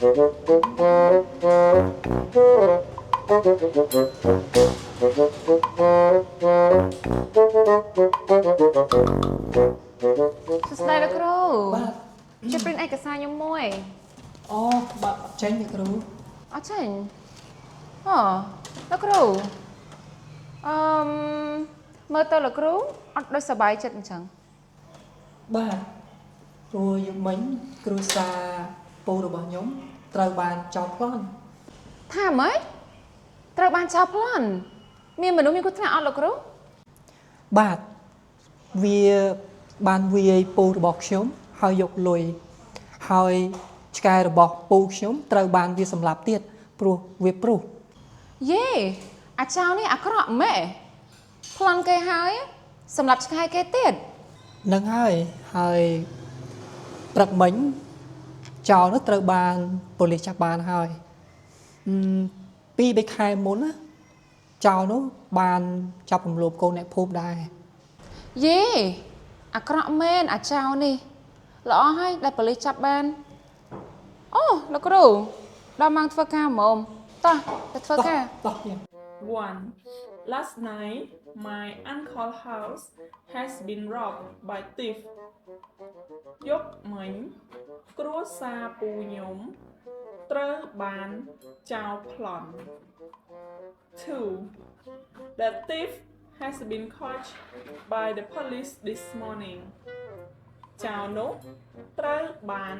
Just đây là cô. បាទ ជួយ print ឯកសារខ្ញុំមួយ អូបាទអត់ចេញទេគ្រូ អត់ចេញអូលោកគ្រូមើលទៅលោកគ្រូអត់ដូចសប្បាយចិត្តអញ្ចឹង បាទព្រោះយប់មិញគ្រូសាពូរបស់ខ្ញុំត្រូវបានចោទប្លន់ ថាម៉េចត្រូវបានចោលប្លន់មានមនុស្សមានគ្រោះថ្នាក់អត់លោកគ្រូ បាទវាបានវាយពូរបស់ខ្ញុំហើយយកលុយហើយឆ្កែរបស់ពូខ្ញុំត្រូវបានវាសម្លាប់ទៀតព្រោះវាព្រុស យេអាចោលនេះអាក្រក់ម៉ែប្លន់គេហើយសម្រាប់ឆ្កែគេទៀត នឹងហើយព្រឹកមិញចោលនោះត្រូវបានប៉ូលីសចាប់បានហើយ2-3 ខែមុនណាចោលនោះបានចាប់រំលោភកូនអ្នកភូមិដែរ យេអាក្រក់មែនអាចោលនេះល្អហើយដែលប៉ូលីសចាប់បានអូលោកគ្រូដល់ម៉ោងធ្វើការហ្មងតោះទៅធ្វើការ តោះយើង 1. Last night, my uncle's house has been robbed by thieves. យប់មិញគ្រួសារពូខ្ញុំត្រូវបានចោរប្លន់ 2. The thief has been caught by the police this morning. ចោរនោះត្រូវបាន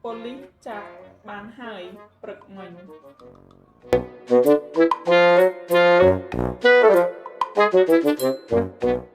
ប៉ូលីសចាប់បានហើយព្រឹកមិញ Thank you.